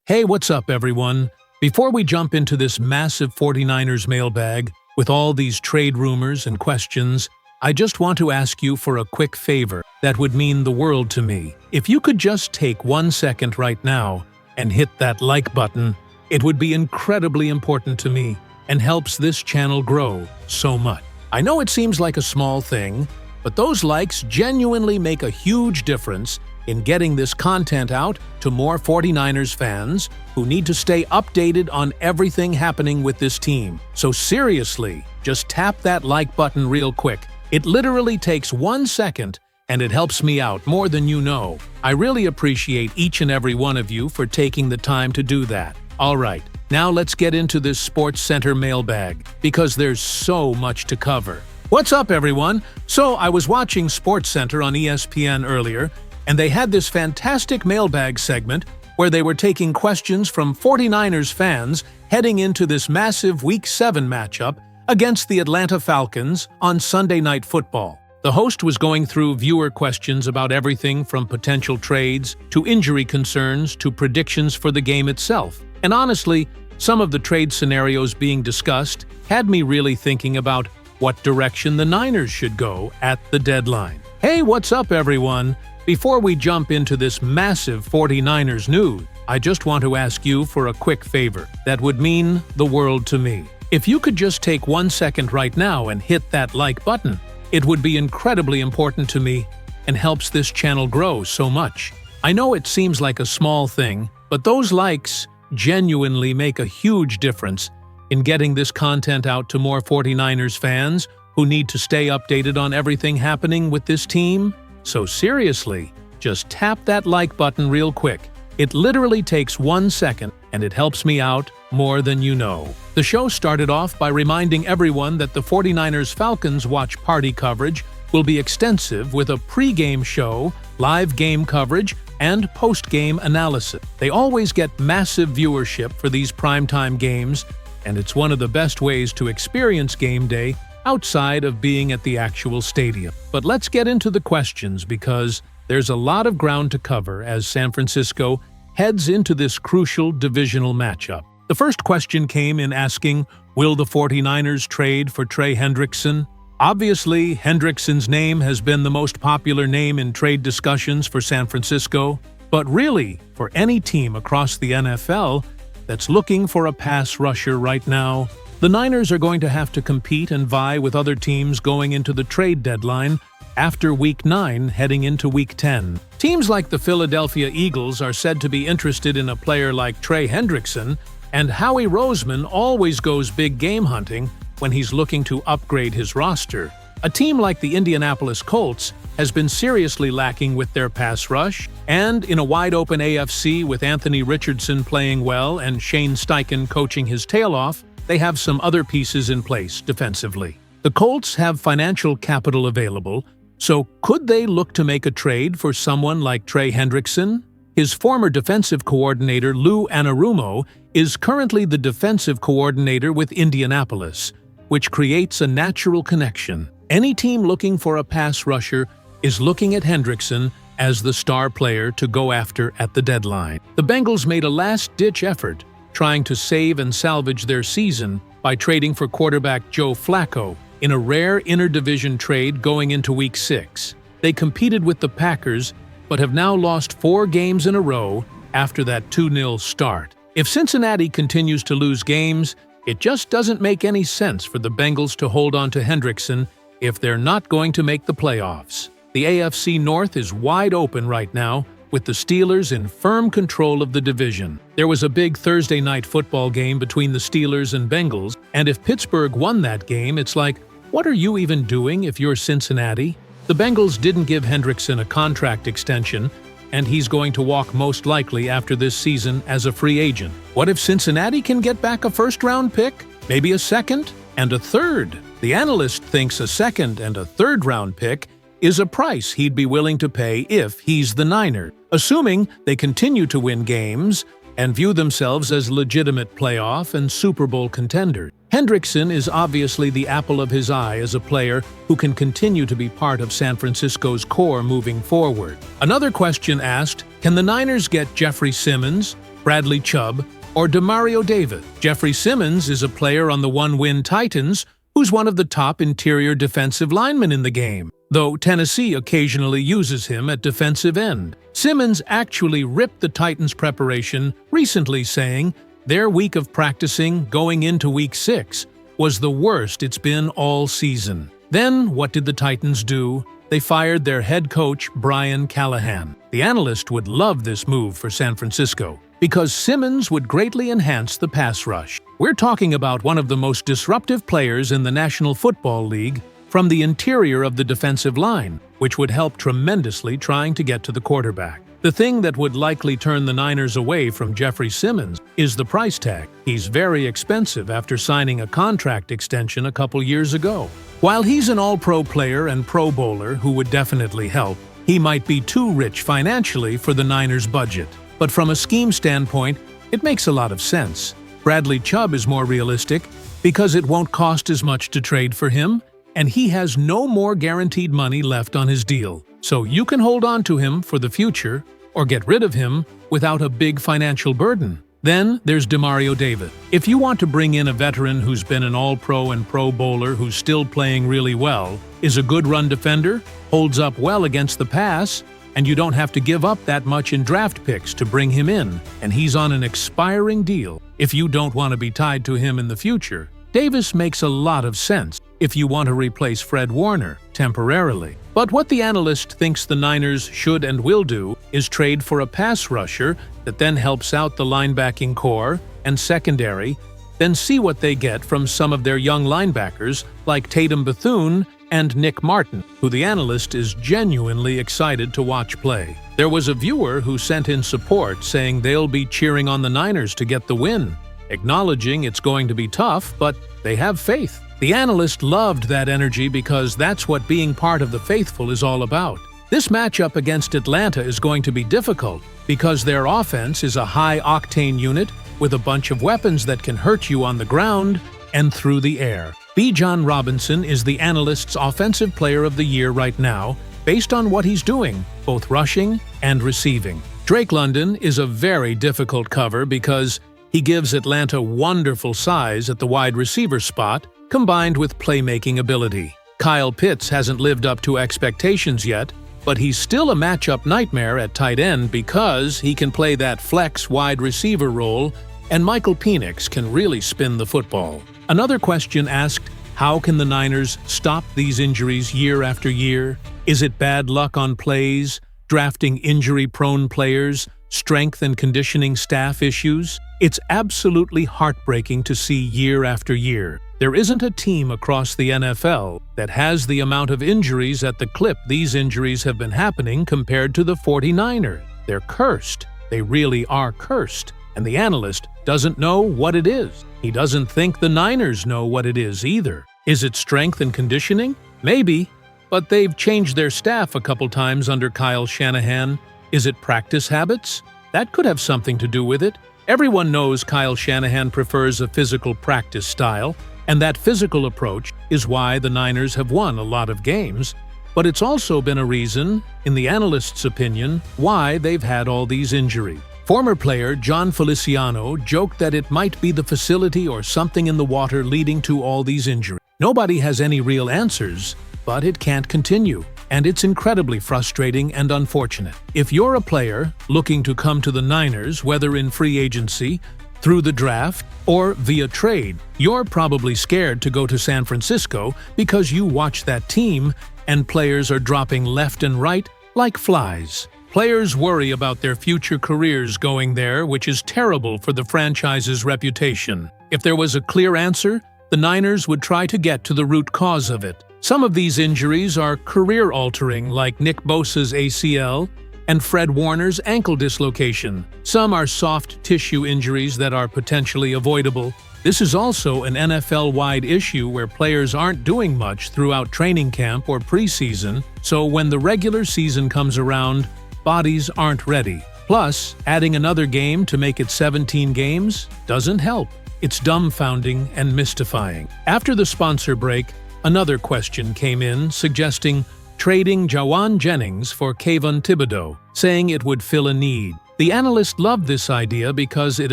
Hey, what's up, everyone? Before we jump into this massive 49ers mailbag with all these trade rumors and questions, I just want to ask you for a quick favor that would mean the world to me. If you could just take 1 second right now and hit that like button, it would be incredibly important to me and helps this channel grow so much. I know it seems like a small thing, but those likes genuinely make a huge difference in getting this content out to more 49ers fans who need to stay updated on everything happening with this team. So seriously, just tap that like button real quick. It literally takes 1 second and it helps me out more than you know. I really appreciate each and every one of you for taking the time to do that. Alright, now let's get into this Sports Center mailbag because there's so much to cover. What's up, everyone? So I was watching Sports Center on ESPN earlier, and they had this fantastic mailbag segment where they were taking questions from 49ers fans heading into this massive Week 7 matchup against the Atlanta Falcons on Sunday Night Football. The host was going through viewer questions about everything from potential trades to injury concerns to predictions for the game itself. And honestly, some of the trade scenarios being discussed had me really thinking about what direction the Niners should go at the deadline. Hey, what's up, everyone? Before we jump into this massive 49ers news, I just want to ask you for a quick favor that would mean the world to me. If you could just take 1 second right now and hit that like button, it would be incredibly important to me and helps this channel grow so much. I know it seems like a small thing, but those likes genuinely make a huge difference in getting this content out to more 49ers fans who need to stay updated on everything happening with this team. So seriously, just tap that like button real quick. It literally takes 1 second and it helps me out more than you know. The show started off by reminding everyone that the 49ers Falcons watch party coverage will be extensive with a pre-game show, live game coverage, and post-game analysis. They always get massive viewership for these primetime games, and it's one of the best ways to experience game day outside of being at the actual stadium. But let's get into the questions because there's a lot of ground to cover as San Francisco heads into this crucial divisional matchup. The first question came in asking, will the 49ers trade for Trey Hendrickson? Obviously, Hendrickson's name has been the most popular name in trade discussions for San Francisco, but really, for any team across the NFL that's looking for a pass rusher right now, the Niners are going to have to compete and vie with other teams going into the trade deadline after Week 9 heading into Week 10. Teams like the Philadelphia Eagles are said to be interested in a player like Trey Hendrickson, and Howie Roseman always goes big game hunting when he's looking to upgrade his roster. A team like the Indianapolis Colts has been seriously lacking with their pass rush, and in a wide-open AFC with Anthony Richardson playing well and Shane Steichen coaching his tail off, they have some other pieces in place defensively. The Colts have financial capital available, so could they look to make a trade for someone like Trey Hendrickson? His former defensive coordinator Lou Anarumo is currently the defensive coordinator with Indianapolis, which creates a natural connection. Any team looking for a pass rusher is looking at Hendrickson as the star player to go after at the deadline. The Bengals made a last-ditch effort trying to save and salvage their season by trading for quarterback Joe Flacco in a rare interdivision trade going into Week 6. They competed with the Packers, but have now lost 4 games in a row after that 2-0 start. If Cincinnati continues to lose games, it just doesn't make any sense for the Bengals to hold on to Hendrickson if they're not going to make the playoffs. The AFC North is wide open right now, with the Steelers in firm control of the division. There was a big Thursday night football game between the Steelers and Bengals, and if Pittsburgh won that game, it's like, what are you even doing if you're Cincinnati? The Bengals didn't give Hendrickson a contract extension, and he's going to walk most likely after this season as a free agent. What if Cincinnati can get back a first-round pick, maybe a second, and a third? The analyst thinks a second and a third-round pick is a price he'd be willing to pay if he's the Niners, assuming they continue to win games and view themselves as legitimate playoff and Super Bowl contenders. Hendrickson is obviously the apple of his eye as a player who can continue to be part of San Francisco's core moving forward. Another question asked, can the Niners get Jeffrey Simmons, Bradley Chubb, or Demario Davis. Jeffrey Simmons is a player on the one-win Titans who's one of the top interior defensive linemen in the game, though Tennessee occasionally uses him at defensive end. Simmons actually ripped the Titans' preparation, recently saying their week of practicing going into Week 6 was the worst it's been all season. Then, what did the Titans do? They fired their head coach, Brian Callahan. The analyst would love this move for San Francisco, because Simmons would greatly enhance the pass rush. We're talking about one of the most disruptive players in the National Football League from the interior of the defensive line, which would help tremendously trying to get to the quarterback. The thing that would likely turn the Niners away from Jeffrey Simmons is the price tag. He's very expensive after signing a contract extension a couple years ago. While he's an all-pro player and Pro Bowler who would definitely help, he might be too rich financially for the Niners' budget. But from a scheme standpoint, it makes a lot of sense. Bradley Chubb is more realistic because it won't cost as much to trade for him, and he has no more guaranteed money left on his deal. So you can hold on to him for the future or get rid of him without a big financial burden. Then there's Demario Davis. If you want to bring in a veteran who's been an all-pro and Pro Bowler who's still playing really well, is a good run defender, holds up well against the pass, and you don't have to give up that much in draft picks to bring him in, and he's on an expiring deal. If you don't want to be tied to him in the future, Davis makes a lot of sense if you want to replace Fred Warner temporarily. But what the analyst thinks the Niners should and will do is trade for a pass rusher that then helps out the linebacking core and secondary, then see what they get from some of their young linebackers like Tatum Bethune and Nick Martin, who the analyst is genuinely excited to watch play. There was a viewer who sent in support saying they'll be cheering on the Niners to get the win, acknowledging it's going to be tough, but they have faith. The analyst loved that energy because that's what being part of the faithful is all about. This matchup against Atlanta is going to be difficult because their offense is a high-octane unit with a bunch of weapons that can hurt you on the ground and through the air. Bijan Robinson is the analyst's Offensive Player of the Year right now, based on what he's doing, both rushing and receiving. Drake London is a very difficult cover because he gives Atlanta wonderful size at the wide receiver spot, combined with playmaking ability. Kyle Pitts hasn't lived up to expectations yet, but he's still a matchup nightmare at tight end because he can play that flex wide receiver role, and Michael Penix can really spin the football. Another question asked, how can the Niners stop these injuries year after year? Is it bad luck on plays, drafting injury-prone players, strength and conditioning staff issues? It's absolutely heartbreaking to see year after year. There isn't a team across the NFL that has the amount of injuries at the clip these injuries have been happening compared to the 49ers. They're cursed. They really are cursed. And the analyst doesn't know what it is. He doesn't think the Niners know what it is either. Is it strength and conditioning? Maybe. But they've changed their staff a couple times under Kyle Shanahan. Is it practice habits? That could have something to do with it. Everyone knows Kyle Shanahan prefers a physical practice style, and that physical approach is why the Niners have won a lot of games, but it's also been a reason, in the analyst's opinion, why they've had all these injuries. Former player John Feliciano joked that it might be the facility or something in the water leading to all these injuries. Nobody has any real answers, but it can't continue, and it's incredibly frustrating and unfortunate. If you're a player looking to come to the Niners, whether in free agency, through the draft, or via trade, you're probably scared to go to San Francisco because you watch that team and players are dropping left and right like flies. Players worry about their future careers going there, which is terrible for the franchise's reputation. If there was a clear answer, the Niners would try to get to the root cause of it. Some of these injuries are career-altering, like Nick Bosa's ACL and Fred Warner's ankle dislocation. Some are soft tissue injuries that are potentially avoidable. This is also an NFL-wide issue where players aren't doing much throughout training camp or preseason, so when the regular season comes around, bodies aren't ready. Plus, adding another game to make it 17 games doesn't help. It's dumbfounding and mystifying. After the sponsor break, another question came in suggesting trading Jawan Jennings for Kayvon Thibodeau, saying it would fill a need. The analysts love this idea because it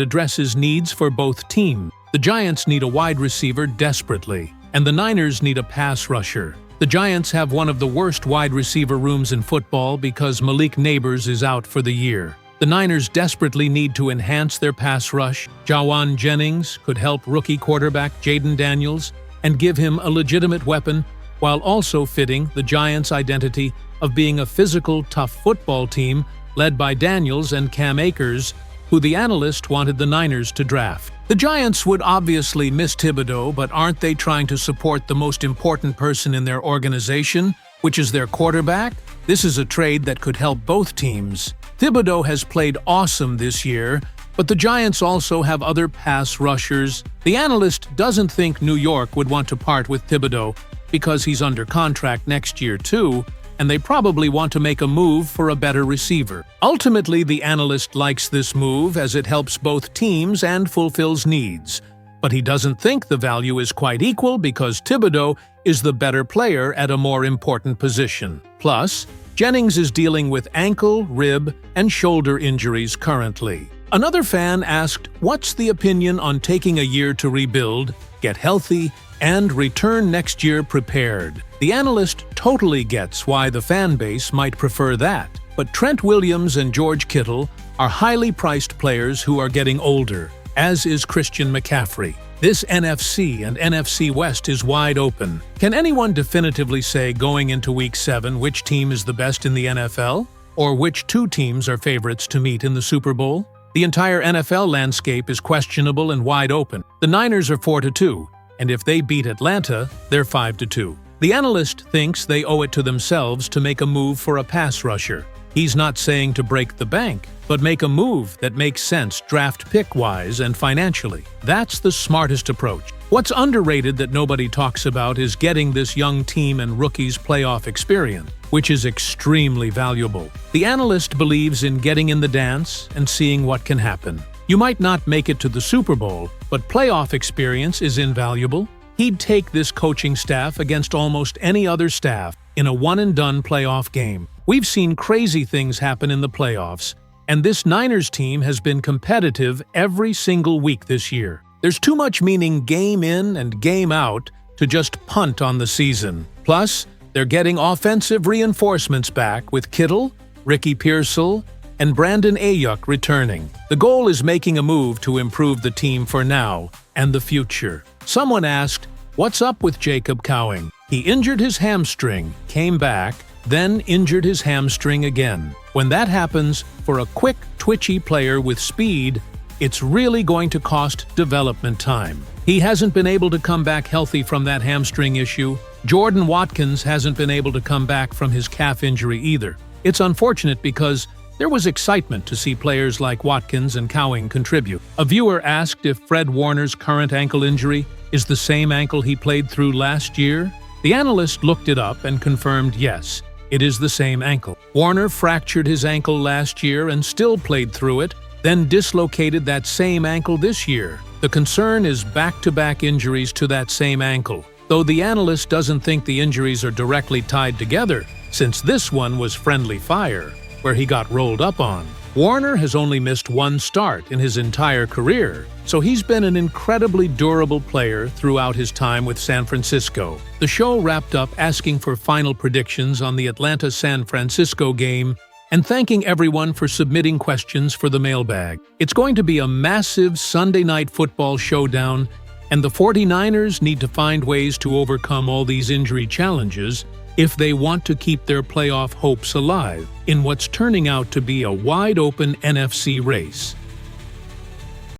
addresses needs for both teams. The Giants need a wide receiver desperately, and the Niners need a pass rusher. The Giants have one of the worst wide receiver rooms in football because Malik Nabers is out for the year. The Niners desperately need to enhance their pass rush. Jawan Jennings could help rookie quarterback Jaden Daniels and give him a legitimate weapon while also fitting the Giants' identity of being a physical, tough football team led by Daniels and Cam Akers, who the analyst wanted the Niners to draft. The Giants would obviously miss Thibodeau, but aren't they trying to support the most important person in their organization, which is their quarterback? This is a trade that could help both teams. Thibodeau has played awesome this year, but the Giants also have other pass rushers. The analyst doesn't think New York would want to part with Thibodeau because he's under contract next year too, and they probably want to make a move for a better receiver. Ultimately, the analyst likes this move as it helps both teams and fulfills needs. But he doesn't think the value is quite equal because Thibodeau is the better player at a more important position. Plus, Jennings is dealing with ankle, rib, and shoulder injuries currently. Another fan asked, what's the opinion on taking a year to rebuild, get healthy, and return next year prepared? The analyst totally gets why the fan base might prefer that. But Trent Williams and George Kittle are highly priced players who are getting older, as is Christian McCaffrey. This NFC and NFC West is wide open. Can anyone definitively say going into Week 7 which team is the best in the NFL? Or which two teams are favorites to meet in the Super Bowl? The entire NFL landscape is questionable and wide open. The Niners are 4-2, and if they beat Atlanta, they're 5-2. The analyst thinks they owe it to themselves to make a move for a pass rusher. He's not saying to break the bank, but make a move that makes sense draft pick-wise and financially. That's the smartest approach. What's underrated that nobody talks about is getting this young team and rookies playoff experience, which is extremely valuable. The analyst believes in getting in the dance and seeing what can happen. You might not make it to the Super Bowl, but playoff experience is invaluable. He'd take this coaching staff against almost any other staff in a one-and-done playoff game. We've seen crazy things happen in the playoffs, and this Niners team has been competitive every single week this year. There's too much meaning game in and game out to just punt on the season. Plus, they're getting offensive reinforcements back with Kittle, Ricky Pearsall, and Brandon Ayuk returning. The goal is making a move to improve the team for now and the future. Someone asked, what's up with Jacob Cowing? He injured his hamstring, came back, then injured his hamstring again. When that happens, for a quick, twitchy player with speed, it's really going to cost development time. He hasn't been able to come back healthy from that hamstring issue. Jordan Watkins hasn't been able to come back from his calf injury either. It's unfortunate because there was excitement to see players like Watkins and Cowing contribute. A viewer asked if Fred Warner's current ankle injury is the same ankle he played through last year. The analyst looked it up and confirmed yes, it is the same ankle. Warner fractured his ankle last year and still played through it, then dislocated that same ankle this year. The concern is back-to-back injuries to that same ankle, though the analyst doesn't think the injuries are directly tied together, since this one was friendly fire, where he got rolled up on. Warner has only missed one start in his entire career, so he's been an incredibly durable player throughout his time with San Francisco. The show wrapped up asking for final predictions on the Atlanta-San Francisco game and thanking everyone for submitting questions for the mailbag. It's going to be a massive Sunday night football showdown, and the 49ers need to find ways to overcome all these injury challenges if they want to keep their playoff hopes alive in what's turning out to be a wide-open NFC race.